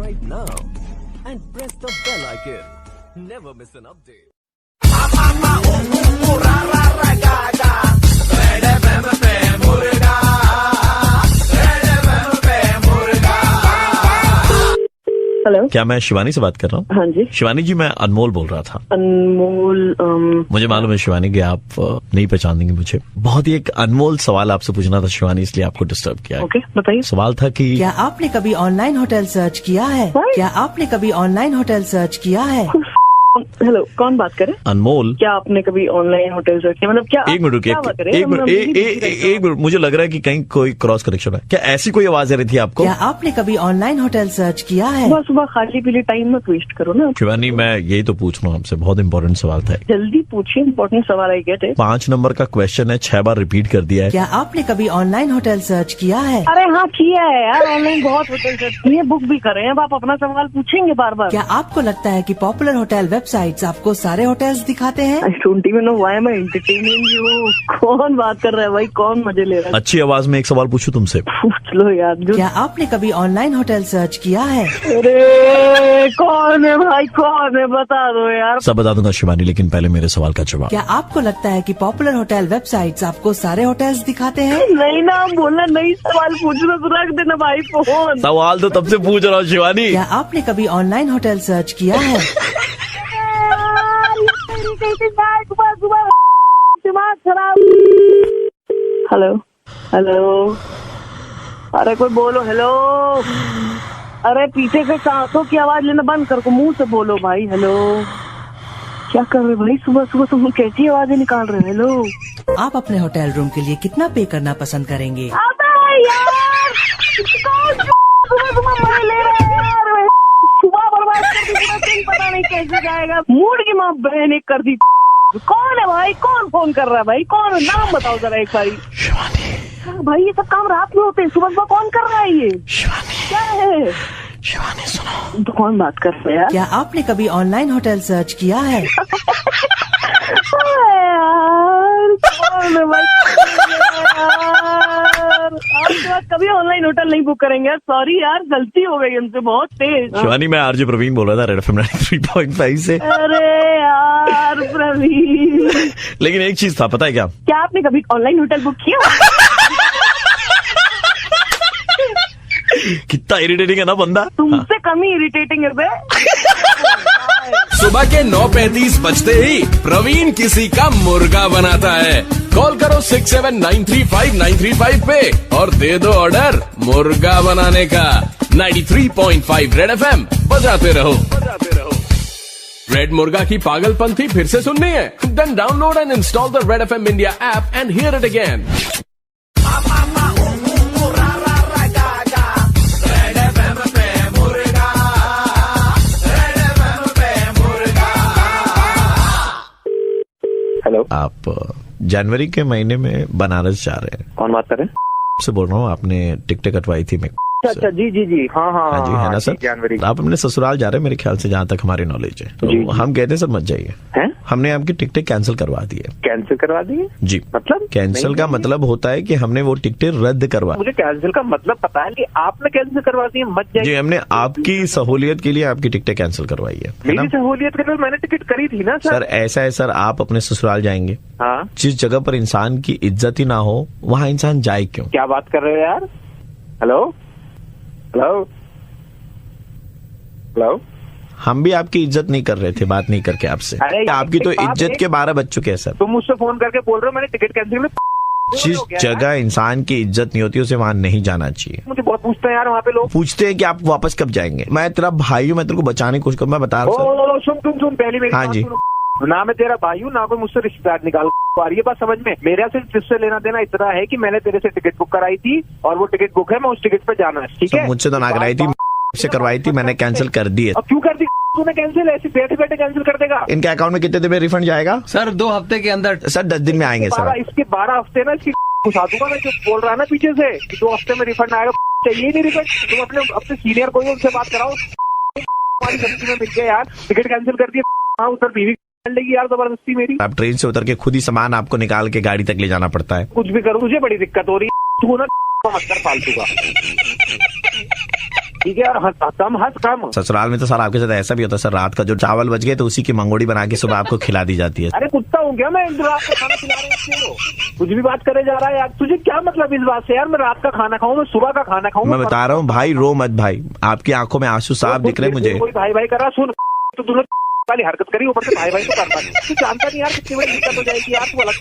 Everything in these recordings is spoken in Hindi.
subscribe now and press the bell icon. Never miss an update. Hello, क्या मैं शिवानी से बात कर रहा हूँ? हाँ जी। शिवानी जी, मैं अनमोल बोल रहा था। अनमोल मुझे मालूम है शिवानी कि आप नहीं पहचानेंगे मुझे। बहुत ही एक अनमोल सवाल आपसे पूछना था शिवानी, इसलिए आपको डिस्टर्ब किया है। ओके, बताइए। सवाल था कि क्या आपने कभी ऑनलाइन होटल सर्च किया है? क्या आपने कभी ऑनलाइन होटल सर्च किया है? हेलो, कौन बात करे? अनमोल, क्या आपने कभी ऑनलाइन होटल सर्च किया? मतलब क्या? एक मिनट रुकिए, क्या बात करे? एक मिनट, एक मिनट, मुझे लग रहा है कि कहीं कोई क्रॉस कनेक्शन है। क्या ऐसी कोई आवाज आ रही थी आपको? क्या आपने कभी ऑनलाइन होटल सर्च किया है? सुबह सुबह खाली पीली टाइम मत वेस्ट करो ना। शिवानी, मैं यही तो पूछ रहा हूँ आपसे, बहुत इंपॉर्टेंट सवाल था। जल्दी पूछिए, इम्पोर्टेंट सवाल आई गेट है। 5 नंबर का क्वेश्चन है, 6 बार रिपीट कर दिया है। क्या आपने कभी ऑनलाइन होटल सर्च किया है? अरे हाँ, किया है यार। ऑनलाइन बहुत होटल सर्च किए, बुक भी कर रहे हैं। अब आप अपना सवाल पूछेंगे बार बार। क्या आपको लगता है कि पॉपुलर होटल वेबसाइट्स आपको सारे होटल्स दिखाते हैं? I don't even know why am I entertaining you. कौन बात कर रहा है भाई? कौन मजे ले रहा है? अच्छी आवाज में एक सवाल पूछूं तुमसे? पूछ लो यार। जो क्या आपने कभी ऑनलाइन होटल सर्च किया है? अरे कौन है भाई? कौन है? बता दो यार। सब बता दूंगा शिवानी, लेकिन पहले मेरे सवाल का जवाब। क्या आपको लगता है कि पॉपुलर होटल वेबसाइट्स आपको सारे होटल्स दिखाते हैं? नहीं ना, हम बोलना नहीं, सवाल पूछना तो रख देना भाई फोन। सवाल तो तब से पूछ रहा हूँ शिवानी। क्या आपने कभी ऑनलाइन होटल सर्च किया है? दिमाग खराब। हेलो हेलो, अरे कोई बोलो। हेलो, अरे पीछे से सांसों की आवाज लेना बंद कर को, मुंह से बोलो भाई। हेलो, क्या कर रहे भाई? सुबह सुबह तुम कैसी आवाजें निकाल रहे हो? हेलो, आप अपने होटल रूम के लिए कितना पे करना पसंद करेंगे? अबे यार, सुबह सुबह मजे ले रहे हैं यार। सुबह बर्बाद कर दी, पूरा दिन पता नहीं कैसे जाएगा। मूड की माँ बहन एक कर दी। कौन है भाई? कौन फोन कर रहा है भाई? कौन है? नाम बताओ जरा एक बारी। शिवानी, भाई ये सब काम रात में होते हैं, सुबह सुबह कौन कर रहा है ये? शिवानी, क्या है? शिवानी सुनो। तो कौन बात कर रहा है यार? क्या आपने कभी ऑनलाइन होटल सर्च किया है? यार कौन है भाई? यार आपके बाद कभी ऑनलाइन होटल नहीं बुक करेंगे यार। सॉरी यार, गलती हो गई हमसे, बहुत तेज। शिवानी, मैं आरजे प्रवीण बोल रहा था, रेड एफएम 93.5 से। अरे यार प्रवीण, लेकिन एक चीज था, पता है क्या? क्या आपने कभी ऑनलाइन होटल बुक किया? कितना इरिटेटिंग है ना बंदा। तुमसे कम ही इरिटेटिंग है बे। सुबह के 9:35 बजते ही प्रवीण किसी का मुर्गा बनाता है। कॉल करो 67935935 पे और दे दो ऑर्डर मुर्गा बनाने का। 93.5 रेड एफएम बजाते रहो। रेड मुर्गा की पागलपंथी फिर से सुननी है? Then download and install the red FM India app and hear it again. Hello, आप जनवरी के महीने में बनारस जा रहे हैं? कौन बात कर रहे हैं? आपसे बोल रहा हूँ, आपने टिकटें कटवाई थी। मैं अच्छा, जी जी जी, हाँ हाँ हाँ जी, है ना सर? जनवरी। आप अपने ससुराल जा रहे हैं मेरे ख्याल से, जहाँ तक हमारी नॉलेज है। तो जी। हम कहते हैं सर मत जाइए। हैं? हमने आपकी टिकटें कैंसिल करवा दी है। कैंसिल करवा दिए? जी। मतलब कैंसिल नहीं, का मतलब होता है कि हमने वो टिकटें रद्द करवा। मुझे कैंसिल का मतलब पता है कि आपने कैंसिल करवा दी है, मत जी, जाइए। हमने आपकी सहूलियत के लिए आपकी टिकटें कैंसिल करवाई है ना? मेरी सहूलियत के लिए मैंने टिकट करी थी ना सर ऐसा है सर, आप अपने ससुराल जाएंगे, हाँ, जिस जगह पर इंसान की इज्जत ही ना हो वहाँ इंसान जाए क्यों? क्या बात कर रहे हो यार? हेलो हेलो हेलो, हम भी आपकी इज्जत नहीं कर रहे थे बात नहीं करके आपसे। अरे आपकी तो एक बात इज्जत है। के 12 बज चुके हैं सर। तुम मुझसे फोन करके बोल रहे हो मैंने टिकट कैंसिल। जिस जगह इंसान की इज्जत नहीं होती उसे वहाँ नहीं जाना चाहिए। मुझे बहुत पूछते हैं यार वहाँ पे लोग। पूछते हैं कि आप वापस कब जाएंगे। मैं तेरा भाई हूँ, मैं तेरे को बचाने की कोशिश करूँ। मैं बता रहा हूँ सर। सुन पहले मेरी हाँ बात जी। सुनो। ना मैं तेरा भाई हूँ, ना कोई मुझसे रिश्तेदार निकाल पा रही है। बात समझ में? मेरा सिर्फ तुझसे लेना देना इतना है कि मैंने तेरे से टिकट बुक कराई थी और वो टिकट बुक है, मैं उस टिकट पे जाना है, ठीक है? मुझसे तो ना कराई थी, से करवाई थी, मैंने कैंसिल कर दी है। अब क्यों कर दी तूने कैंसिल? ऐसे बैठे बैठे कैंसिल कर देगा? इनके अकाउंट में कितने दिन में रिफंड जाएगा? सर 2 हफ्ते के अंदर। सर 10 दिन में आएंगे सर। इसके 12 हफ्ते ना इसकी घुसा दूंगा मैं। जो बोल रहा है ना पीछे से कि 2 हफ्ते में रिफंड आएगा, चाहिए नहीं रिफंड। तुम अपने सीनियर कोई उनसे बात कराओ। हमारी सब्जी में मिल गया यार, टिकट कैंसिल कर दिया। हाँ, उधर बीवी लेगी यार जबरदस्ती मेरी। आप ट्रेन से उतर के खुद ही सामान आपको निकाल के गाड़ी तक ले जाना पड़ता है। कुछ भी करूँ मुझे बड़ी दिक्कत हो रही है। तू ना मत कर फालतू का। ठीक है, और कम हंस कम। ससुराल में तो सर आपके साथ ऐसा भी होता है सर, रात का जो चावल बच गए तो उसी की मंगोड़ी बना के सुबह आपको खिला दी जाती है। अरे कुत्ता हूँ क्या मैं, रात का खाना खिला रहे हो? कुछ भी बात करे जा रहा है यार, तुझे क्या मतलब इस बात से यार? मैं रात का खाना खाऊं, मैं सुबह का खाना खाऊं? मैं बता रहा हूँ भाई, रो मत भाई, आपकी आंखों में आंसू साफ दिख रहे मुझे। कोई भाई भाई करा, सुन तो तूने वाली हरकत करी, ऊपर से भाई भाई तो करता नहीं। तू जानता नहीं यार कितनी बड़ी दिक्कत हो जाएगी यार। तू अलग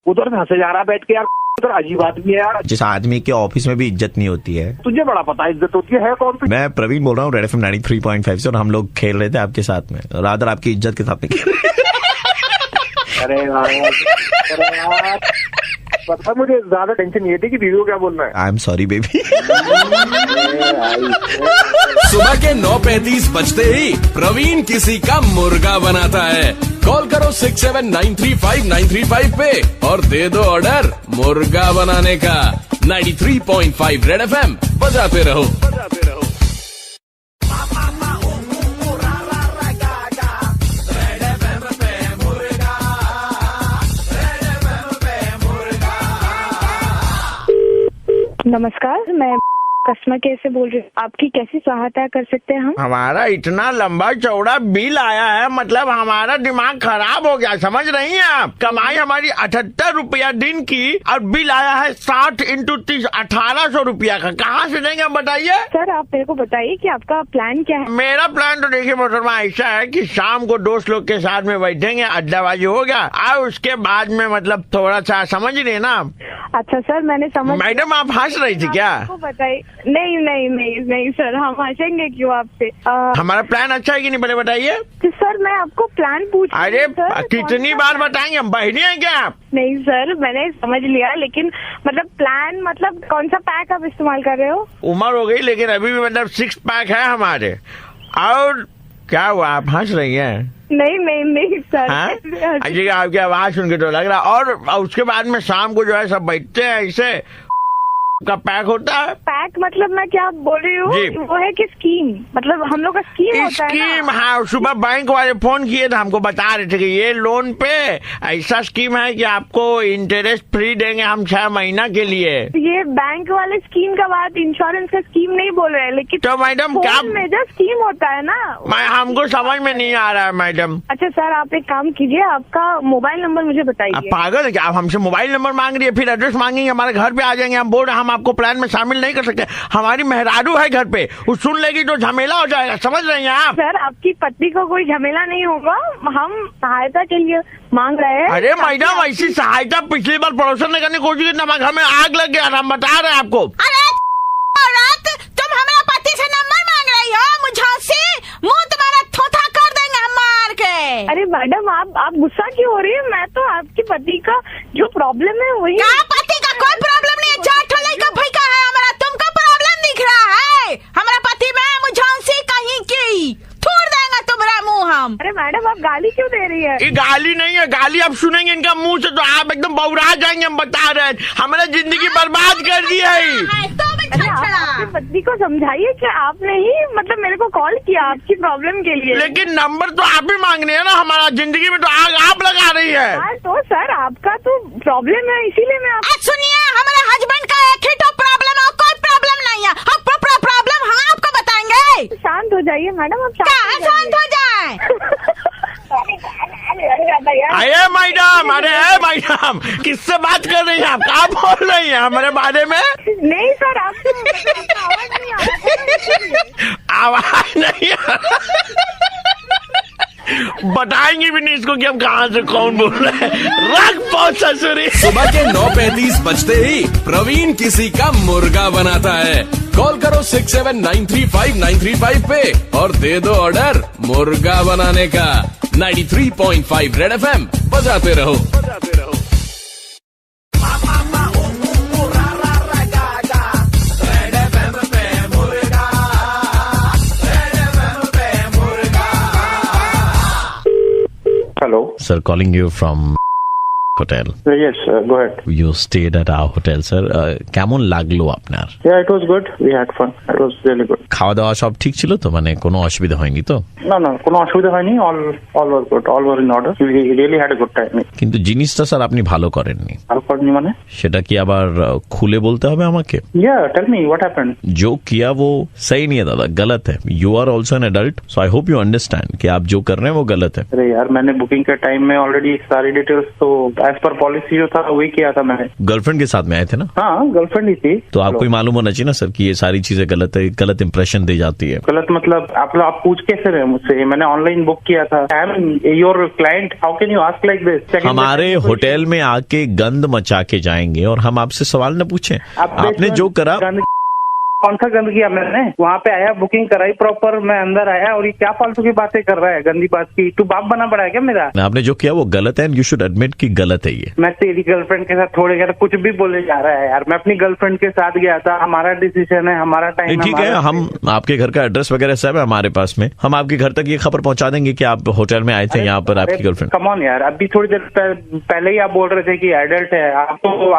उधर से हंसे जा रहा बैठ के यार, उधर अजीब आदमी है यार। जिस आदमी के ऑफिस में भी इज्जत नहीं होती है, तुझे बड़ा पता है इज्जत होती है कौन सी? मैं प्रवीण बोल रहा हूँ, रेड एफएम 93.5 से, और हम लोग खेल रहे थे आपके साथ में, रादर आपकी इज्जत के साथ में खेल रहे। अरे यार पता, मुझे ज्यादा टेंशन ये थी कि दीदी को क्या बोलना है। I am sorry baby. सुबह के 9:35 बजते ही प्रवीण किसी का मुर्गा बनाता है। कॉल करो 67935935 पे और दे दो ऑर्डर मुर्गा बनाने का। 93.5 रेड एफएम बजाते रहो। नमस्कार, मैं कस्टमर केयर से बोल रही हूँ। आपकी कैसी सहायता कर सकते हैं हम? हमारा इतना लंबा चौड़ा बिल आया है, मतलब हमारा दिमाग खराब हो गया, समझ रही हैं आप? कमाई हमारी 78 रुपया दिन की और बिल आया है 60 × 30 1800 रुपया का। कहाँ से देंगे हम बताइए? सर आप मेरे को बताइए कि आपका प्लान क्या है? मेरा प्लान तो देखिए मोहतरमा, ऐसा है कि शाम को दोस्त लोग के साथ में बैठेंगे, अड्डाबाजी हो गया, और उसके बाद में मतलब थोड़ा सा समझ रहे ना। अच्छा सर, मैंने समझ। मैडम आप हंस रही थी क्या? बताइए। नहीं नहीं नहीं नहीं सर, हम हंसेंगे क्यों आपसे? हमारा प्लान अच्छा है कि नहीं पहले बताइए। तो सर मैं आपको प्लान पूछ। अरे कितनी बार बताएंगे, हम बहनी हैं क्या आप? नहीं सर, मैंने समझ लिया, लेकिन मतलब प्लान मतलब कौन सा पैक आप इस्तेमाल कर रहे हो? उम्र हो गई लेकिन अभी भी मतलब 6 पैक है हमारे। और क्या हुआ, आप हंस रही हैं? नहीं नहीं नहीं सर। अजी आपकी आवाज सुन के तो लग रहा। और उसके बाद में शाम को जो है सब बैठते हैं, ऐसे का पैक होता है। पैक मतलब मैं क्या बोल रही हूँ, वो है कि स्कीम, मतलब हम लोग का स्कीम होता है स्कीम। हाँ, सुबह बैंक वाले फोन किए थे, हमको बता रहे थे कि ये लोन पे ऐसा स्कीम है कि आपको इंटरेस्ट फ्री देंगे हम 6 महीना के लिए। ये बैंक वाले स्कीम का बात, इंश्योरेंस का स्कीम नहीं बोल रहे हैं, लेकिन तो मैडम क्या मेजर स्कीम होता है ना, हमको समझ में नहीं आ रहा है मैडम। अच्छा सर, आप एक काम कीजिए, आपका मोबाइल नंबर मुझे बताइए। पागल है क्या आप? हमसे मोबाइल नंबर मांग रही है, फिर एड्रेस मांगेंगे, हमारे घर पे आ जाएंगे। हम बोल रहे हम आपको प्लान में शामिल नहीं कर सकते। हमारी मेहरारू है घर पे, वो सुन लेगी तो झमेला हो जाएगा, समझ रही हैं आप? सर आपकी पत्नी को कोई झमेला नहीं होगा, हम सहायता के लिए मांग रहे हैं। अरे मैडम, ऐसी सहायता पिछली बार पड़ोसन ने करने की कोशिश की, नमक हमें आग लग गया, हम बता रहे हैं आपको। अरे तुम हमारा पति से नंबर मांग रही हो, मुझे मुंह तुम्हारा थोथा कर देंगे हम मार के। अरे मैडम आप गुस्सा क्यों हो रही है? मैं तो आपके पति का जो प्रॉब्लम है वही। पति का कोई प्रॉब्लम नहीं है, का भाई का है हमारा, तुमको प्रॉब्लम दिख रहा है? हमारा पति में मुझे कहीं की छोड़ देंगे तुम्हारा मुंह हम। अरे मैडम आप गाली क्यों दे रही है? ये गाली नहीं है, गाली आप सुनेंगे इनका मुंह से तो आप एकदम बौरा जाएंगे। हम बता रहे हैं, हमारा जिंदगी बर्बाद कर दी है। अरे आपके पति को समझाइए कि आपने ही मतलब मेरे को कॉल किया आपकी प्रॉब्लम के लिए। लेकिन नंबर तो आप ही मांगने हैं ना, हमारा जिंदगी में तो आग आप लगा रही है। तो सर आपका तो प्रॉब्लम है, इसीलिए मैं आप सुनिए, हमारे हस्बैंड का एक ही तो प्रॉब्लम है, कोई प्रॉब्लम नहीं है। हम प्रॉब्लम हम आपको बताएंगे। शांत हो जाइए मैडम, आप शांत हो जाए। अरे मैडम, मैडम किससे बात कर रही हैं आप? क्या बोल रही हैं हमारे बारे में? नहीं सर, आपको आवाज नहीं आ रहा। आवाज नहीं आ रहा। बताएंगे भी नहीं इसको कि हम कहाँ से कौन बोल रहे हैं। रख पहुंच ससुरी। सुबह के 9:35 बजते ही प्रवीण किसी का मुर्गा बनाता है। कॉल करो 67935935 पे और दे दो ऑर्डर मुर्गा बनाने का। 93.5 रेड एफएम बजाते रहो। Hello sir, calling you from hotel Yes, go ahead. You stayed at our hotel sir কেমন লাগলো আপনার Yeah, it was good. We had fun. It was really good. খাওয়া দাওয়া সব ঠিক ছিল তো মানে কোনো অসুবিধা হয়নি তো No, কোনো অসুবিধা হয়নি. All was good. All were in order. We really had a good time. কিন্তু জিনিসটা স্যার আপনি ভালো করেননি ভালো করেনি মানে? সেটা কি আবার খুলে বলতে হবে আমাকে Yeah, tell me what happened. जो किया वो सही नहीं है दादा गलत है you are also an adult so I hope you understand कि आप जो कर रहे हैं वो गलत है अरे यार मैंने बुकिंग के टाइम में ऑलरेडी सारी डिटेल्स तो एज पर पॉलिसी जो था वही किया था मैंने. गर्लफ्रेंड के साथ में आए थे ना हाँ, गर्लफ्रेंड ही थी. तो आपको ही मालूम होना चाहिए ना सर कि ये सारी चीजें गलत है गलत इंप्रेशन दी जाती है गलत मतलब आप पूछ कैसे रहे मुझसे? मैंने ऑनलाइन बुक किया था. I am your client. How can you ask like this? हमारे होटल में आके गंद मचा के जाएंगे और हम आपसे सवाल न पूछें आपने जो करा कौन सा गंद किया मैंने? वहाँ पे आया, बुकिंग कराई प्रॉपर, मैं अंदर आया और ये क्या फालतू की बातें कर रहा है? गंदी बात की. तू बाप बना पड़ा है क्या मेरा? आपने जो किया वो गलत है एंड यू शुड एडमिट कि गलत है ये. मैं तेरी गर्लफ्रेंड के साथ थोड़े कुछ भी बोले जा रहा है यार. मैं अपनी गर्लफ्रेंड के साथ गया था. हमारा डिसीजन है, हमारा टाइम. ठीक है हम आपके घर का एड्रेस वगैरह सब है हमारे पास में. हम आपके घर तक ये खबर पहुंचा देंगे कि आप होटल में आए थे यहाँ पर आपकी गर्लफ्रेंड. कम ऑन यार, अभी थोड़ी देर पहले ही आप बोल रहे थे कि एडल्ट है.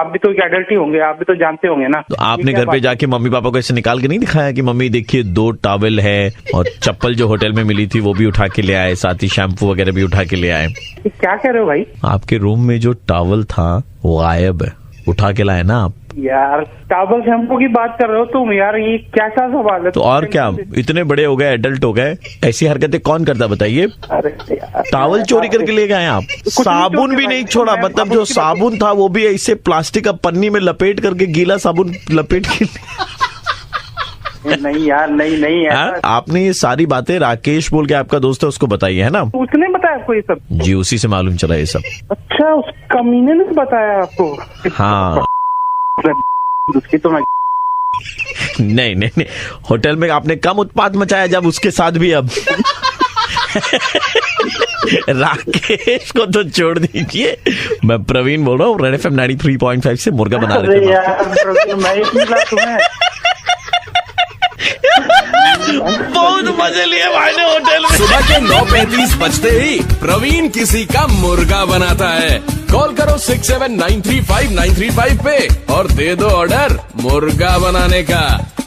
आप भी तो एडल्ट ही होंगे. आप भी तो जानते होंगे ना. तो आपने घर पे जाके मम्मी पापा को ऐसे निकाल के नहीं दिखाया कि मम्मी देखिए 2 टॉवल है और चप्पल जो होटल में मिली थी वो भी उठा के ले आए, साथ ही शैम्पू वगैरह भी उठा के ले आए. क्या कह रहे हो भाई? आपके रूम में जो टॉवल था वो गायब है, उठा के लाए ना आप. यार टॉवल शैम्पू की बात कर रहे हो तुम यार? ये क्या सा सवाल है? तो और क्या, इतने बड़े हो गए, एडल्ट हो गए, ऐसी हरकतें कौन करता बताइए? अरे यार, टॉवल चोरी करके ले गए आप. साबुन भी नहीं छोड़ा, मतलब जो साबुन था वो भी ऐसे प्लास्टिक का पन्नी में लपेट करके, गीला साबुन लपेट के. नहीं यार, नहीं यार. आपने ये सारी बातें राकेश बोल के आपका दोस्त है उसको बताई है ना? उसने बताया आपको ये सब? जी उसी से मालूम चला ये सब. अच्छा, उस कमीने ने बताया आपको? हाँ. उसकी तो मैं नहीं होटल में आपने कम उत्पात मचाया जब उसके साथ भी. अब राकेश को तो छोड़ दीजिए. मैं प्रवीण बोल रहा हूँ रेड एफएम 93.5 से मुर्गा बना रहे थे. बहुत मजे लिए भाई ने होटल में. सुबह के 9:35 बजते ही प्रवीण किसी का मुर्गा बनाता है. कॉल करो 67935935 पे और दे दो ऑर्डर मुर्गा बनाने का.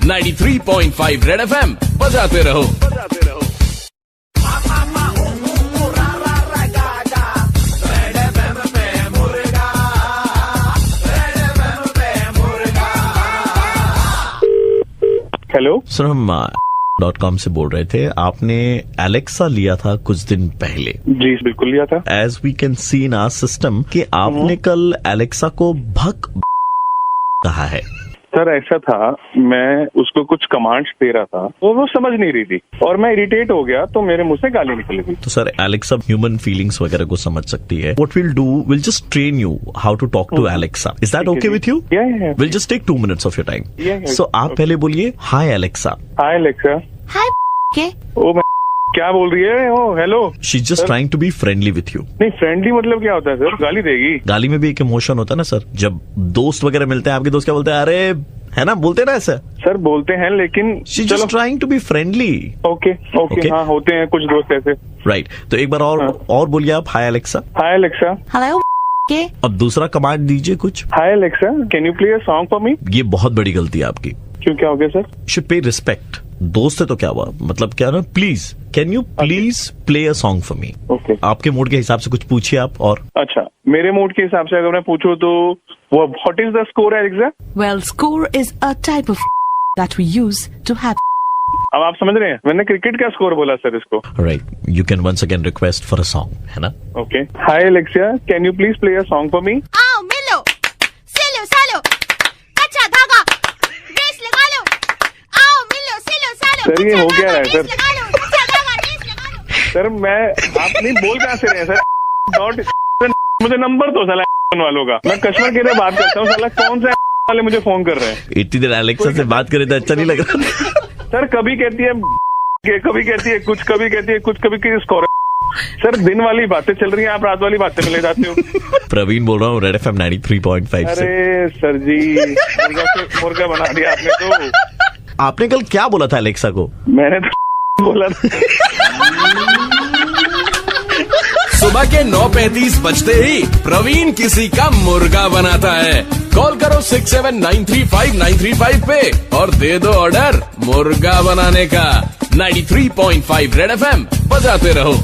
93.5 रेड एफएम बजाते रहो. हेलो सर हम .com से बोल रहे थे. आपने एलेक्सा लिया था कुछ दिन पहले. जी बिल्कुल लिया था. As we can see in our system कि आपने कल एलेक्सा को भक कहा है. सर ऐसा था, मैं उसको कुछ कमांड्स दे रहा था वो समझ नहीं रही थी और मैं इरिटेट हो गया तो मेरे मुंह से गाली निकल गई. तो सर एलेक्सा ह्यूमन फीलिंग्स वगैरह को समझ सकती है. What will do, will just train you how to talk to Alexa. Is that okay with you? Will just take 2 minutes of your time. So आप पहले बोलिए हाय एलेक्सा. Hi Alexa. हाय के ओ क्या बोल रही है? Oh hello. She just trying to be friendly with you. नहीं, फ्रेंडली मतलब क्या होता है सर? गाली देगी? गाली में भी एक इमोशन होता है ना सर. जब दोस्त वगैरह मिलते हैं आपके दोस्त क्या बोलते हैं? अरे है ना, बोलते ना ऐसा. सर बोलते हैं लेकिन she just trying to be friendly. Okay. हाँ होते हैं कुछ दोस्त ऐसे. राइट. तो एक बार और बोलिए आप hi Alexa. Hi Alexa. Hello के. अब दूसरा कमांड दीजिए कुछ. Hi Alexa, can you play a song for me? ये बहुत बड़ी गलती है आपकी. क्यों, क्या हो गया सर? Should pay respect. दोस्त है तो क्या हुआ, मतलब क्या ना, please can you please play a song for me. Okay. आपके मूड के हिसाब से कुछ पूछिए आप. और अच्छा, मेरे मूड के हिसाब से अगर मैं पूछूं तो what is the score Alexa? Well, score is a type of that we use to have. अब आप समझ रहे हैं, मैंने क्रिकेट का स्कोर बोला सर इसको. Right. You can once again request for a song, है ना? Okay. Hi Alexa, can you please play a song for me? आओ मिलो, सिलो सालो, कच्चा धागा, रेस लगा लो. आओ मिलो, सिलो सालो. सर ये हो क्या रहा है सर? लगा लो, कच्चा धागा, रेस लगा लो. सर मैं, आप नहीं बोल कहाँ से रहे हैं सर? मुझे नंबर दो साला वालों का. मैं कस्टमर केयर से बात करता हूँ. साला कौन सा वाले मुझे फोन कर रहे हैं? इतनी देर एलेक्सा से बात करे तो अच्छा नहीं लग रहा. सर कभी कहती है कुछ, कभी कहती है कुछ, कभी स्कोर. सर दिन वाली बातें चल रही हैं, आप रात वाली बातें में ले जाते हो. प्रवीण बोल रहा हूँ रेड एफएम 93.5 से. अरे सर जी, मुर्गा बना दिया आपने तो. आपने कल क्या बोला था एलेक्सा को? मैंने तो बोला था. सुबह के 9:35 बजते ही प्रवीण किसी का मुर्गा बनाता है। कॉल करो 67935935 पे और दे दो ऑर्डर मुर्गा बनाने का। 93.5 रेड एफएम बजाते रहो।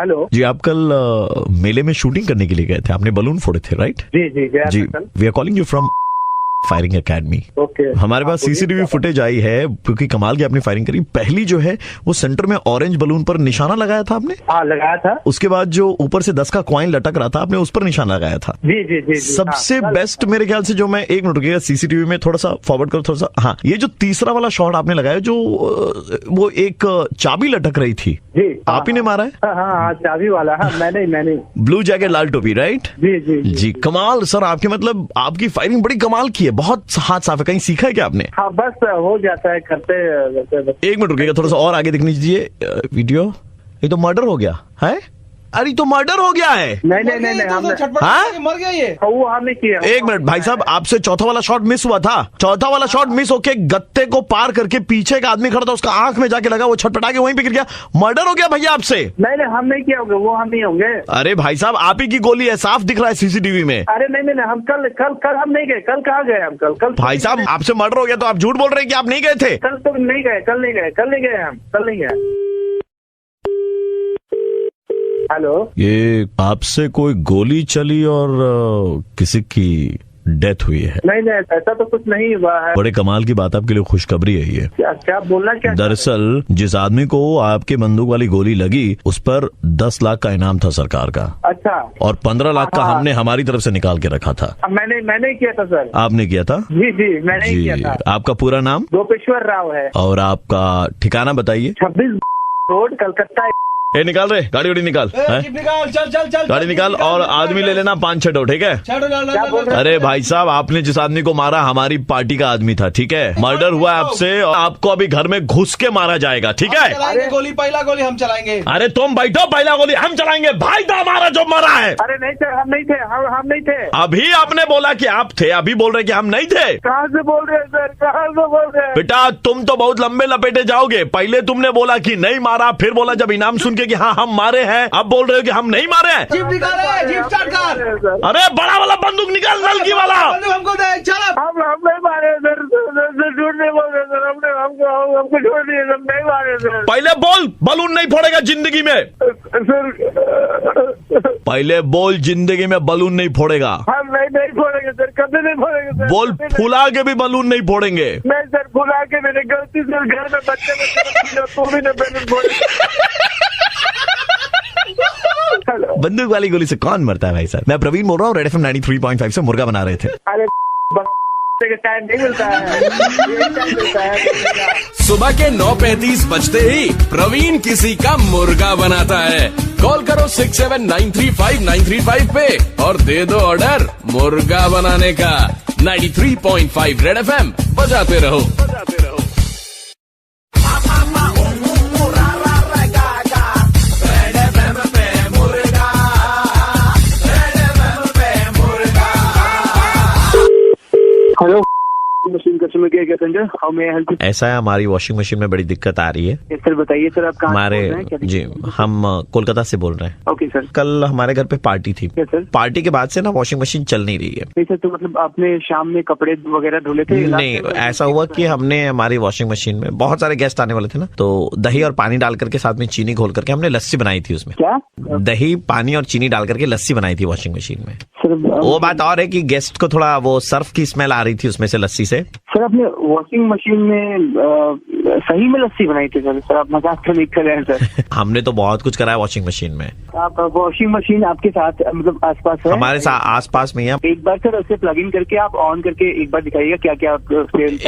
हेलो जी, आप कल मेले में शूटिंग करने के लिए गए थे, आपने बलून फोड़े थे, राइट? जी जी गया जी, था कल। We are calling you from firing academy. Okay, हमारे पास बोलिए सीसीटीवी क्या फुटेज आई है, क्योंकि कमाल की आपने फायरिंग करी। पहली जो है वो सेंटर में ऑरेंज बलून पर निशाना लगाया था आपने, हाँ लगाया था। उसके बाद जो ऊपर से 10 का कॉइन लटक रहा था आपने उस पर निशाना लगाया था। जी जी जी, जी सबसे हाँ, बेस्ट मेरे ख्याल से, जो मैं एक मिनट रुकिएगा, सीसीटीवी में थोड़ा सा फॉरवर्ड करो थोड़ा सा। हाँ, ये जो तीसरा वाला शॉट आपने लगाया, जो वो एक चाबी लटक रही थी, जी आप ही ने मारा है? हाँ हाँ चाबी वाला, हाँ मैंने ब्लू जैकेट लाल टोपी, राइट? जी जी जी, कमाल सर, आपके मतलब आपकी फायरिंग बड़ी कमाल की है, बहुत हाथ साफ है। कहीं सीखा है क्या आपने? हाँ बस हो जाता है करते। एक मिनट रुकिएगा, थोड़ा सा और आगे दिखने दीजिए वीडियो। ये तो मर्डर हो गया है। अरे तो मर्डर हो गया है। नहीं हमने हाँ? मर गया ये, वो हमने किया। एक मिनट भाई साहब, आपसे चौथा वाला शॉट मिस हुआ था। चौथा वाला शॉट मिस होके गत्ते को पार करके पीछे एक आदमी खड़ा था, उसका आंख में जाके लगा, वो छटपटा के वहीं पे गिर गया। मर्डर हो गया भैया आपसे। नहीं हम नहीं किया होंगे, वो हम नहीं होंगे। अरे भाई साहब, आप ही की गोली है, साफ दिख रहा है सीसीटीवी में। अरे नहीं हम कल हम नहीं गए। कल कहाँ गए हम? कल भाई साहब, आपसे मर्डर हो गया तो आप झूठ बोल रहे हैं कि आप नहीं गए थे। कल तो नहीं गए, कल नहीं गए। हेलो, ये आपसे कोई गोली चली और किसी की डेथ हुई है? नहीं ऐसा तो कुछ नहीं हुआ है। बड़े कमाल की बात, आपके लिए खुशखबरी है ये। क्या बोलना क्या? दरअसल जिस आदमी को आपके बंदूक वाली गोली लगी, उस पर 10 लाख का इनाम था सरकार का। अच्छा। और 15 लाख का हमने हमारी तरफ से निकाल के रखा था। मैंने किया था सर। आपने किया था? जी मैंने किया था। आपका पूरा नाम? गोपेश्वर राव है। और आपका ठिकाना बताइए। 26 रोड, कलकत्ता। ए निकाल रहे, गाड़ी वाड़ी निकाल, चल गाड़ी निकाल और आदमी ले लेना 5-6, ठीक है? क्या बोल रहे? अरे भाई साहब, आपने जिस आदमी को मारा हमारी पार्टी का आदमी था, ठीक है? मर्डर हुआ है आपसे और आपको अभी घर में घुस के मारा जाएगा, ठीक है? पहला गोली हम चलाएंगे। अरे तुम बैठो, पहला गोली हम चलाएंगे। भाई था हमारा जो मरा है। अरे नहीं सर, हम नहीं थे। हम नहीं थे। अभी आपने बोला कि आप थे, अभी बोल रहे कि हम नहीं थे। कहाँ से बोल रहे हैं सर? कहाँ से बोल रहे हैं? बेटा तुम तो बहुत लंबे लपेटे जाओगे। पहले तुमने बोला कि नहीं मारा, फिर बोला जब इनाम सुन के कि हाँ हम मारे हैं, अब बोल रहे हो कि हम नहीं मारे हैं। जीप निकाले, जीप स्टार्ट कर। अरे बड़ा वाला बंदूक निकाल, नलकी वाला। हमको दे, चल। हम नहीं मारे सर, झूठ नहीं बोल रहे सर। हमको छोड़ दिए, हम नहीं मारे सर। पहले बोल, बलून नहीं फोड़ेगा जिंदगी में। सर पहले बोल, जिंदगी में बलून नहीं फोड़ेगा। हम नहीं फोड़ेंगे सर, कभी नहीं फोड़ेंगे सर। बोल, फुला के भी बलून नहीं फोड़ेंगे। नहीं सर, फुला के मैंने गलती से घर में बच्चे तो भी नहीं बैलून फोड़े। बंदूक वाली गोली से कौन मरता है भाई साहब? मैं प्रवीण बोल रहा हूँ, रेड एफएम 93.5 से मुर्गा बना रहे थे। अरे टाइम नहीं मिलता है। सुबह के 9:35 बजते ही प्रवीण किसी का मुर्गा बनाता है। कॉल करो 67935935 पे और दे दो ऑर्डर मुर्गा बनाने का। 93.5 रेड एफएम बजाते रहो। Hello, machine customer care Sanjay, how may I help you? ऐसा है, हमारी वॉशिंग मशीन में बड़ी दिक्कत आ रही है। सर बताइए सर, आप कहाँ से हमारे बोल रहे हैं? क्या जी, हम कोलकाता से बोल रहे हैं। Okay sir. कल हमारे घर पे पार्टी थी। Yes sir. पार्टी के बाद से ना वॉशिंग मशीन चल नहीं रही है। नहीं सर, तो मतलब आपने शाम में कपड़े वगैरह धुले थे? नहीं, ऐसा हुआ कि हमने हमारी वॉशिंग मशीन में बहुत सारे गेस्ट आने वाले थे ना, तो दही और पानी डाल करके साथ में चीनी घोल करके हमने लस्सी बनाई थी उसमें। क्या? दही, पानी और चीनी डाल करके लस्सी बनाई थी वॉशिंग मशीन में। सर वो बात और है कि गेस्ट को थोड़ा वो सर्फ की स्मेल आ रही थी उसमें से, लस्सी से। सर आपने वॉशिंग मशीन में सही में लस्सी बनाई थी सर? आप मजाक तो नहीं कर रहे हैं सर? हमने तो बहुत कुछ करा है वॉशिंग मशीन में। आप वॉशिंग मशीन आपके साथ मतलब आसपास है? हमारे साथ आसपास में ही है। एक बार सर उसे प्लग इन करके आप ऑन करके एक बार दिखाइएगा क्या क्या।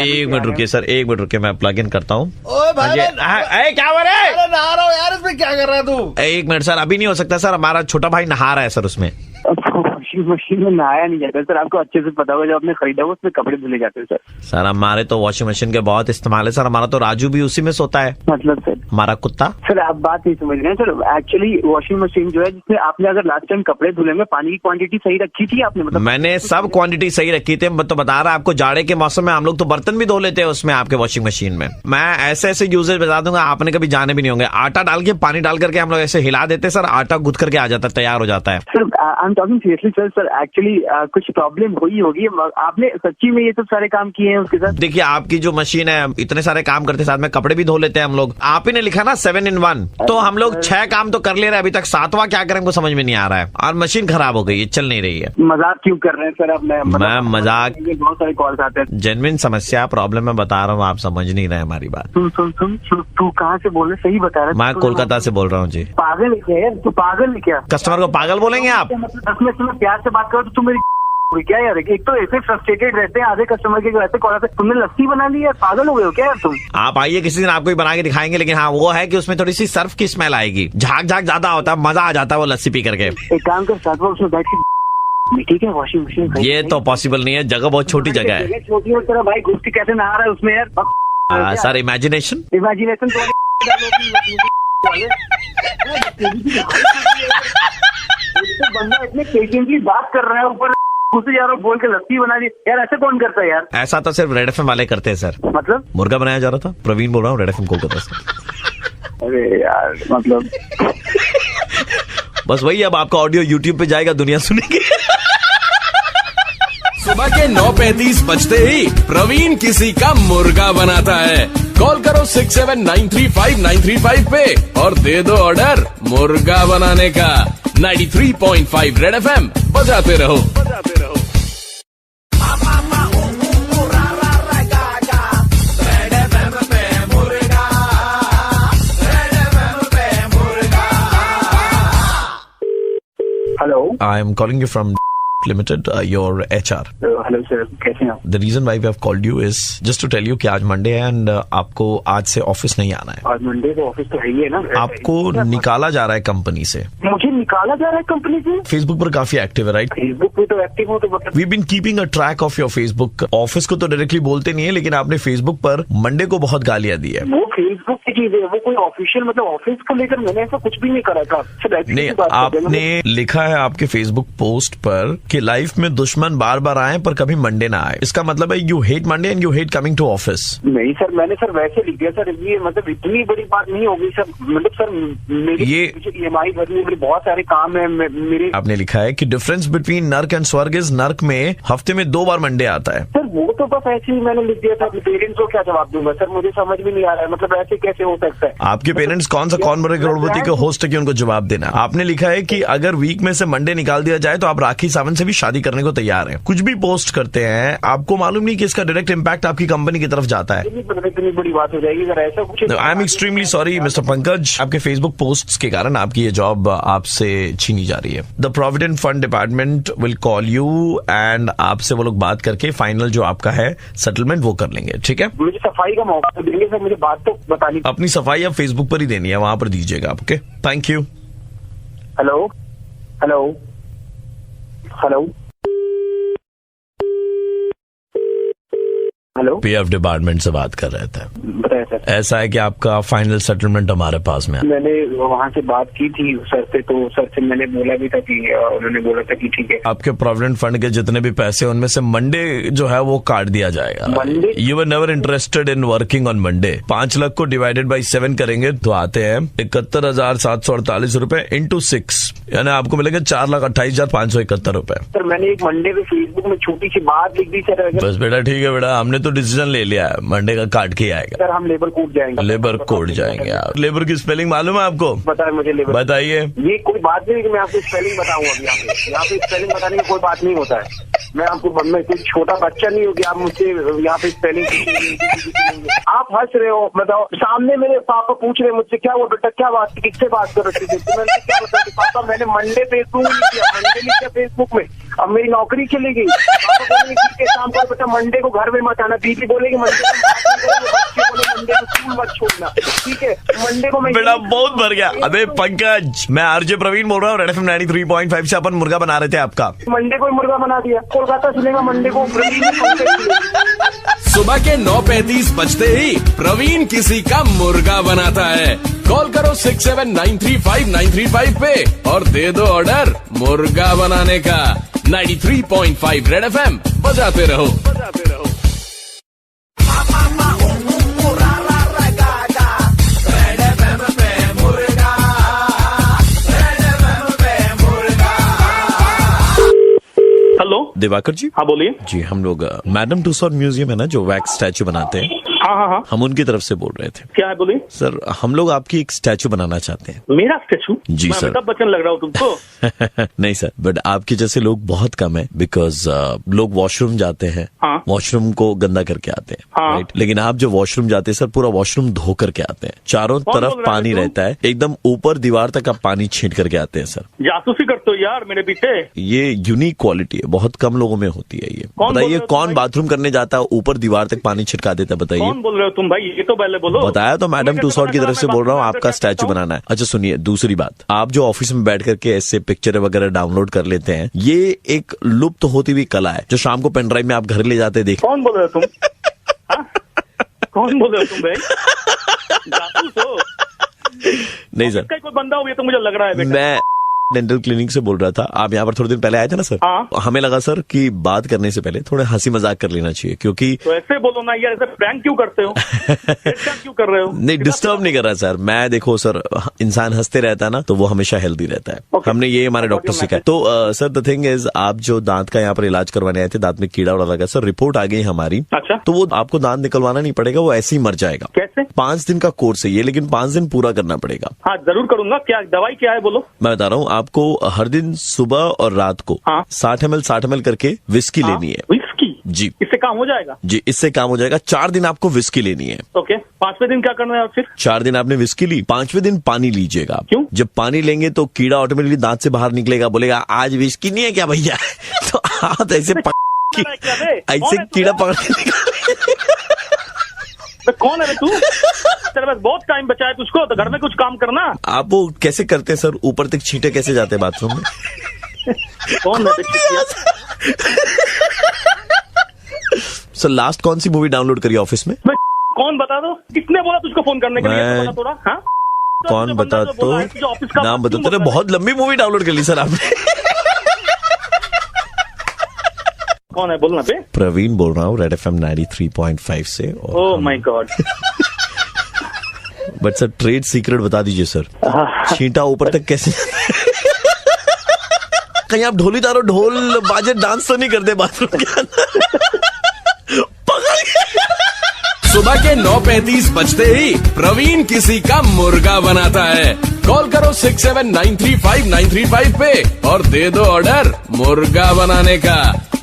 एक मिनट रुकिए सर, एक मिनट रुकिए, मैं प्लग इन करता हूँ। क्या बोल रहे? नहा रहा हूँ यार, इसमें क्या कर रहा है तू? एक मिनट सर, अभी नहीं हो सकता सर, हमारा छोटा भाई नहा रहा है सर उसमें। वॉशिंग मशीन में नहाया नहीं जाता सर, आपको अच्छे से पता होगा। जब आपने खरीदा हो उसमें कपड़े धुले जाते हैं सर। सर हमारे तो वॉशिंग मशीन के बहुत इस्तेमाल है सर, हमारा तो राजू भी उसी में सोता है। मतलब सर हमारा कुत्ता। सर आप बात नहीं समझ रहे हैं सर। एक्चुअली वॉशिंग मशीन जो है जिसमें आपने अगर लास्ट टाइम कपड़े धुले में पानी की क्वांटिटी सही रखी थी आपने, मतलब मैंने सब क्वांटिटी सही रखी थी। मैं तो बता रहा आपको, जाड़े के मौसम में हम लोग तो बर्तन भी धो लेते हैं उसमें, आपके वॉशिंग मशीन में। मैं ऐसे ऐसे यूजेज बता दूंगा, आपने कभी जाने भी नहीं होंगे। आटा डाल के पानी डाल करके हम लोग ऐसे हिला देते सर, आटा गुद करके आ जाता है, तैयार हो जाता है। Sir I am talking seriously sir. Sir actually कुछ प्रॉब्लम हुई होगी, आपने सच्ची में ये सब सारे काम किए हैं उसके साथ? देखिए आपकी जो मशीन है इतने सारे काम करते, साथ में कपड़े भी धो लेते हैं हम लोग। आप ही ने लिखा ना 7 in 1, तो हम लोग 6 काम तो कर ले रहे हैं, अभी तक 7वां क्या करें हमको समझ में नहीं आ रहा है। और मशीन खराब हो गई है, चल नहीं रही है। मजाक क्यों कर रहे हैं सर आप? मैं मजाक, बहुत सारे कॉल्स आते हैं। जेन्युइन समस्या प्रॉब्लम मैं बता रहा हूँ, आप समझ नहीं रहे हमारी बात। तू कहाँ से बोल रहे? सही बता रहा है। मैं कोलकाता से बोल रहा हूँ जी। पागल है क्या यार? तू पागल है क्या? कस्टमर को पागल बोलेंगे आप? 10 मिनट में प्यार से बात करो तो तुम मेरी क्या यार? एक तो ऐसे फ्रस्ट्रेटेड रहते हैं आधे कस्टमर के, ऐसे कॉल आते हैं। तुमने लस्सी बना ली है, पागल हो गए हो क्या यार तुम? आप आइए किसी दिन, आपको ही बना के दिखाएंगे। लेकिन हाँ वो है कि उसमें थोड़ी सी सर्फ की स्मेल आएगी, झाग झाग ज्यादा होता है, मजा आ जाता है वो लस्सी पी करके। एक काम कर, साथ में उसमें बैठ के, ठीक है वॉशिंग मशीन। ये तो पॉसिबल नहीं है, जगह बहुत छोटी जगह है। छोटी हो तेरा भाई, घुस के कैसे नहा रहा है उसमें यार? सर इमेजिनेशन बंदा इतने पेशेंटली बात कर रहा है, ऊपर घुसे जा रहा बोल के लस्सी बना दी यार, ऐसे कौन करता है यार? ऐसा तो सिर्फ रेड एफएम वाले करते हैं सर। मतलब मुर्गा बनाया जा रहा था, प्रवीण बोल रहा हूँ, रेड एफएम कोलकाता से। अरे यार मतलब बस वही, अब आपका ऑडियो यूट्यूब पे जाएगा, दुनिया सुनेगी। सुबह के 9:35 बजते ही प्रवीण किसी का मुर्गा बनाता है। कॉल करो 67935935 पे और दे दो ऑर्डर मुर्गा बनाने का। 93.5 रेड एफएम बजाते रहो। Hello, I am calling you from Limited, your HR. Hello sir, कैसे हैं आप? The reason why we have called you is just to tell you कि आज मंडे है एंड आपको आज से ऑफिस नहीं आना है। आज मंडे तो ऑफिस तो है ही है ना। आपको निकाला जा रहा है कंपनी से। मुझे निकाला जा रहा है कंपनी से? फेसबुक पर काफी एक्टिव है, राइट? फेसबुक पे तो एक्टिव हो तो मतलब we been keeping a track of your Facebook. Office को तो डायरेक्टली बोलते नहीं है, लेकिन आपने फेसबुक पर मंडे को बहुत गालियां दी है। वो फेसबुक की चीज है, वो कोई ऑफिशियल मतलब ऑफिस को लेकर मैंने ऐसा कुछ भी नहीं करा था। नहीं, आपने लिखा है आपके फेसबुक पोस्ट पर कि लाइफ में दुश्मन बार बार आए पर कभी मंडे ना आए। इसका मतलब है you hate Monday and you hate coming to office. नहीं सर, मैंने सर वैसे लिख दिया सर, ये मतलब इतनी बड़ी बात नहीं होगी सर। मतलब सर मेरी EMI भरनी, मेरे बहुत सारे काम है मेरे। आपने लिखा है कि डिफरेंस बिटवीन नर्क एंड स्वर्ग इज नर्क में हफ्ते में 2 बार मंडे आता है। सर वो तो बस ऐसे ही मैंने लिख दिया था। पेरेंट्स को क्या जवाब दूंगा सर? मुझे समझ में नहीं आ रहा है, मतलब ऐसे कैसे हो सकता है? आपके पेरेंट्स कौन बड़े करोड़पति के होस्ट है कि उनको जवाब देना? आपने लिखा है कि अगर वीक में से मंडे निकाल दिया जाए तो आप राखी सावंत से भी शादी करने को तैयार हैं। कुछ भी पोस्ट करते हैं, आपको मालूम नहीं कि इसका डायरेक्ट इम्पैक्ट आपकी कंपनी की तरफ जाता है। इतनी बड़ी बात हो जाएगी अगर ऐसा कुछ। I am extremely sorry mister Pankaj, आपके फेसबुक पोस्ट्स के कारण आपकी ये जॉब आपसे छीनी जा रही है। The provident fund department will call you and आपसे वो लोग बात करके फाइनल जो आपका है सेटलमेंट वो कर लेंगे, ठीक है? मुझे सफाई का मौका देंगे सर, मुझे बात तो बतानी। अपनी सफाई आप फेसबुक पर ही देनी है, वहां पर दीजिएगा आप। Okay, thank you. Hello hello hello hello, PF department से बात कर रहे थे। बताया सर। ऐसा है कि आपका फाइनल सेटलमेंट हमारे पास में है। मैंने वहाँ से बात की थी सर से, तो सर से मैंने बोला भी था कि उन्होंने बोला था कि ठीक है। आपके प्रोविडेंट फंड के जितने भी पैसे उनमें से मंडे जो है वो काट दिया जाएगा। Monday? You were never interested in working on Monday. 5 lakh को डिवाइडेड बाई 7 करेंगे तो आते हैं 71,748 रुपए इंटू 6, यानी आपको मिलेंगे 4,28,571 रुपए। सर मैंने एक मंडे पे फेसबुक में छोटी सी बात लिख दी सर। बस बेटा ठीक है बेटा, हमने तो डिसीजन ले लिया है, मंडे का काट के आएगा। सर हम लेबर कोर्ट जाएंगे। लेबर कोर्ट जाएंगे आप? लेबर की स्पेलिंग मालूम है आपको? बताए मुझे लेबर। बताइए। ये कोई बात नहीं कि मैं आपको स्पेलिंग बताऊंगा अभी। यहाँ पे स्पेलिंग बताने की कोई बात नहीं होता है। मैं आपको, मैं कोई छोटा बच्चा नहीं होगी आप मुझसे यहाँ पे स्पेलिंग। आप हंस रहे हो, बताओ। सामने मेरे पापा पूछ रहे मुझसे, क्या वो बेटा क्या बात, किससे बात कर रहे थे? मैंने क्या बताया पापा, मैंने मंडे फेसबुक नहीं किया, मंडे नहीं किया फेसबुक में। अब मेरी नौकरी चलेगी। पापा बोलेंगे ठीक है शाम को बेटा मंडे को घर में मत आना, दीदी बोलेगी मंडे को मंडे को स्कूल मत छोड़ना, ठीक है मंडे को मैं बेटा बहुत भर गया। अबे पंकज, मैं आरजे प्रवीण बोल रहा हूँ, रेड एफएम 93.5 से अपन मुर्गा बना रहे थे आपका। मंडे को ही मुर्गा बना दिया, कोलकाता चलेगा मंडे को सुबह के 9:35 बजते ही प्रवीण किसी का मुर्गा बनाता है। कॉल करो 67935935 पे और दे दो ऑर्डर मुर्गा बनाने का। 93.5 रेड एफएम बजाते रहो। हेलो दिवाकर जी। हाँ बोलिए। जी हम लोग मैडम टूसॉट म्यूजियम है ना जो वैक्स स्टैचू बनाते हैं, हाँ, हम उनकी तरफ से बोल रहे थे। क्या है बोलिए। सर हम लोग आपकी एक स्टैचू बनाना चाहते हैं। मेरा स्टैचू? जी मैं सर। अमिताभ बच्चन लग रहा हूँ तुमको? नहीं सर, बट आपके जैसे लोग बहुत कम है, बिकॉज लोग वॉशरूम जाते हैं, हाँ। वॉशरूम को गंदा करके आते हैं, हाँ। राइट? लेकिन आप जो वॉशरूम जाते हैं सर, पूरा वॉशरूम धो करके आते हैं, चारों कौन तरफ बोल रहा है पानी तू? रहता है, एकदम ऊपर दीवार तक आप पानी छींट करके आते हैं सर। जासूसी करते हो यार मेरे पीछे। ये यूनिक क्वालिटी है, बहुत कम लोगों में होती है ये। कौन बोल बताइए रहे हो तुम कौन भाई? बाथरूम करने जाता है ऊपर दीवार तक पानी छिड़का देता है, बताइए। कौन बोल रहे हो तुम भाई, ये तो पहले बोलो। बताया तो मैडम टूसॉट की तरफ से बोल रहा हूँ, आपका स्टैचू बनाना है। अच्छा सुनिए, दूसरी बात, आप जो ऑफिस में बैठ करके ऐसे पिक्चर वगैरह डाउनलोड कर लेते हैं, ये एक लुप्त होती हुई कला है जो शाम को पेनड्राइव में आप घर ले जाते देख। कौन बोल रहे हो तुम? हाँ? कौन बोल रहे हो तुम भाई? जासूस हो? नहीं सर, कोई बंदा हो ये तो मुझे लग रहा है बेटा। मैं डेंटल क्लिनिक से बोल रहा था। आप यहाँ पर थोड़े दिन पहले आए थे ना सर। हाँ। हमें लगा सर कि बात करने से पहले थोड़ा हंसी मजाक कर लेना चाहिए, क्योंकि तो ऐसे बोलो ना यार, ऐसे प्रैंक क्यों करते हो? क्यों कर रहे हो? नहीं डिस्टर्ब नहीं कर रहा सर मैं। देखो सर, इंसान हंसते रहता है ना तो वो हमेशा हेल्दी रहता है। Okay. हमने ये हमारे डॉक्टर से कहा। तो सर द थिंग इज, आप जो दांत का यहाँ पर इलाज करवाने आए थे, दांत में कीड़ा उड़ा लगा, सर रिपोर्ट आ गई हमारी। अच्छा। तो वो आपको दांत निकलवाना नहीं पड़ेगा, वो ऐसे ही मर जाएगा। कैसे? 5 दिन का कोर्स है ये, लेकिन 5 दिन पूरा करना पड़ेगा। हाँ जरूर करूंगा। क्या दवाई क्या है बोलो? मैं बता रहा हूँ आपको, हर दिन सुबह और रात को हाँ। 60 ml करके विस्की हाँ? लेनी है। विस्की? जी इससे काम हो जाएगा? जी, इससे काम हो जाएगा। 4 दिन आपको विस्की लेनी है। ओके। 5वें दिन क्या करना है फिर? 4 दिन आपने विस्की ली, 5वें दिन पानी लीजिएगा आप। क्यों? जब पानी लेंगे तो कीड़ा ऑटोमेटिकली दांत से बाहर निकलेगा, बोलेगा आज विस्की नहीं है क्या भैया? तो आप ऐसे ऐसे कीड़ा पकड़ तो कौन है तू? तेरे पास बहुत टाइम बचा है तुझको, तो घर में कुछ काम करना। आप वो कैसे करते हैं सर, ऊपर तक छींटे कैसे जाते हैं बाथरूम में? कौन है? सर लास्ट कौन सी मूवी डाउनलोड करी ऑफिस में? कौन बता दो? किसने बोला तुझको फोन करने के लिए? मैं- तो बता थोड़ा। हाँ? कौन बता तो, नाम बता। तेरे बहुत लंबी मूवी डाउनलोड कर ली सर आपने। कौन है बोलना पे? प्रवीण बोल रहा हूँ, रेड एफएम 93.5 से। Oh my God. But sir trade secret बता दीजिए सर, छींटा ऊपर तक कैसे? कहीं आप ढोली तारो, ढोल बाजे डांस तो नहीं करते बाथरूम के अंदर? सुबह के 9:35 बजते ही प्रवीण किसी का मुर्गा बनाता है। कॉल करो 67935935 पे और दे दो ऑर्डर मुर्गा बनाने का।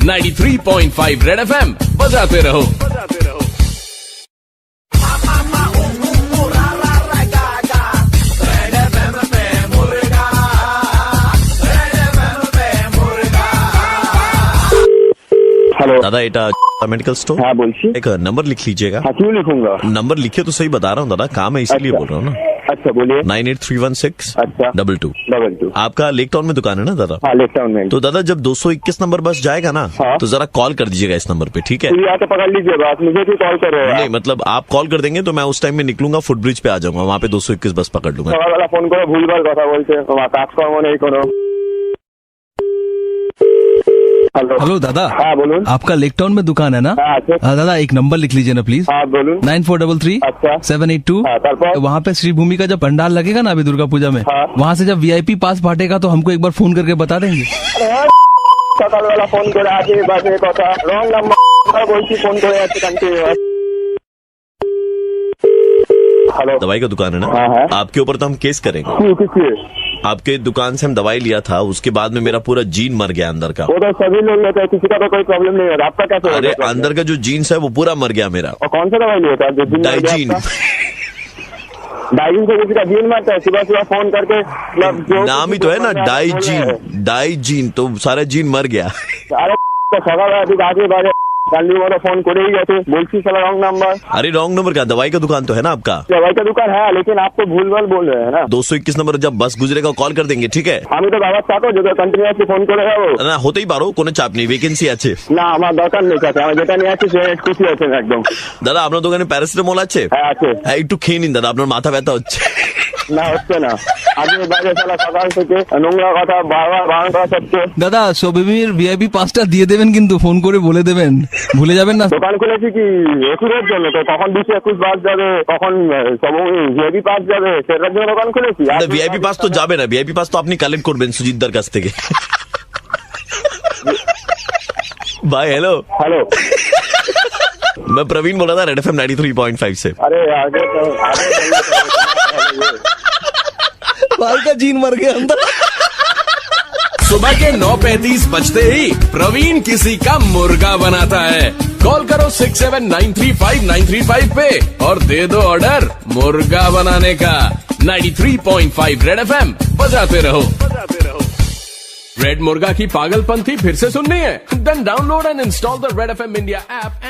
93.5 रेड एफएम बजाते रहो। हेलो दादा एटा मेडिकल स्टोर। हाँ बोलिए। एक नंबर लिख लीजिएगा। हाँ क्यों लिखूंगा? नंबर लिखिए तो सही बता रहा हूँ दादा, काम है इसीलिए बोल रहा हूँ ना। अच्छा बोलिए। 98316 अच्छा 22। 22। आपका लेक टाउन में दुकान है ना दादा? हाँ लेफ्ट टाउन में। तो दादा जब 221 नंबर बस जाएगा ना, हाँ। तो जरा कॉल कर दीजिएगा इस नंबर पे, ठीक है? फिर यहाँ से पकड़ लीजिए बात, मुझे क्यों कॉल कर रहे हो? नहीं मतलब आप कॉल कर देंगे तो मैं उस टाइम में निकलूंगा, फुटब्रिज पे आ जाऊंगा, वहाँ पे 221 बस पकड़ लूंगा। सवाल वाला फोन करो, भूल भाल कथा बोलते काज करो नहीं करो। हेलो दादा। हाँ बोलून। आपका लेक टाउन में दुकान है ना? हाँ दादा एक नंबर लिख लीजिए ना प्लीज। हाँ बोलून। 9433 अच्छा 782। वहाँ पे श्री भूमि का जब पंडाल लगेगा ना अभी दुर्गा पूजा में, हाँ। वहाँ से जब VIP पास फाटेगा तो हमको एक बार फोन करके बता देंगे। सकाल वाला फोन करे आगे बाजे कथा रॉन्ग नंबर बोलती फोन करे कंटिन्यू। हेलो दवाई का दुकान है ना? हाँ, हाँ। आपके ऊपर तो हम केस करेंगे। किसकी? आपके दुकान से हम दवाई लिया था, उसके बाद में मेरा पूरा जीन मर गया अंदर का। वो तो सभी लोग लेते हैं, किसी का तो कोई प्रॉब्लम नहीं है, आपका कैसे? अरे अंदर का जो जीन्स है वो पूरा मर गया मेरा। और कौन सा दवाई लिया था? डाइजीन। डाइजीन से किसी का जीन मरता है, सुबह सुबह फोन करके मतलब जो नाम ही तो है ना डाइजीन, तो सारा जीन मर गया। अरे सकाल ठीक आगे बाजे काली वाला फोन करे ही गए बोलती साला रॉन्ग नंबर। अरे रॉन्ग नंबर का, दवाई का दुकान तो है ना आपका? दवाई का दुकान है, लेकिन आप तो भूल-भाल बोल रहे हैं ना। 221 नंबर जब बस गुजरेगा कॉल कर देंगे, ठीक है? আমি তো বাবার চাকর, যদি কন্টিনিউয়াসলি ফোন করে যাবো না হতেই পারো, কোনো চাপ নেই, ভ্যাকেন্সি আছে। না আমার দরকার নেই কাছে, আমি যেটা নিয়ে আসছি সে খুশি আছেন একদম। দাদা আপনার দোকানে প্যারাসিটামল আছে? হ্যাঁ আছে। হ্যাঁ একটু খেয়ে নিন দাদা, আপনার মাথা ব্যথা হচ্ছে। না হচ্ছে না, আগে বাজে সালা সকাল থেকে নোংরা কথা বারবার বারণ করা সত্ত্বেও। দাদা শোবিমির ভিআইপি পাসটা দিয়ে দেবেন, কিন্তু ফোন করে বলে দেবেন, ভুলে যাবেন না। দোকান খুলেছি কি একুরের জন্য, তো কখন 20-21 বাস যাবে, কখন সব ভিআইপি পাস যাবে, সেটার জন্য দোকান খুলেছি। ভিআইপি পাস তো যাবে না, ভিআইপি পাস তো আপনি কালেক্ট করবেন সুজিতদার কাছ থেকে। भाई हेलो हेलो, मैं प्रवीण बोल रहा था रेड एफएम 93.5 से। अरे आगे भाई का जीन मर गया अंदर। सुबह के 9:35 बजते ही प्रवीण किसी का मुर्गा बनाता है। कॉल करो 67935935 पे और दे दो ऑर्डर मुर्गा बनाने का। 93.5 रेड एफएम बजाते रहो। रेड मुर्गा की पागलपंथी फिर से सुननी है? Then download and install the red FM India app.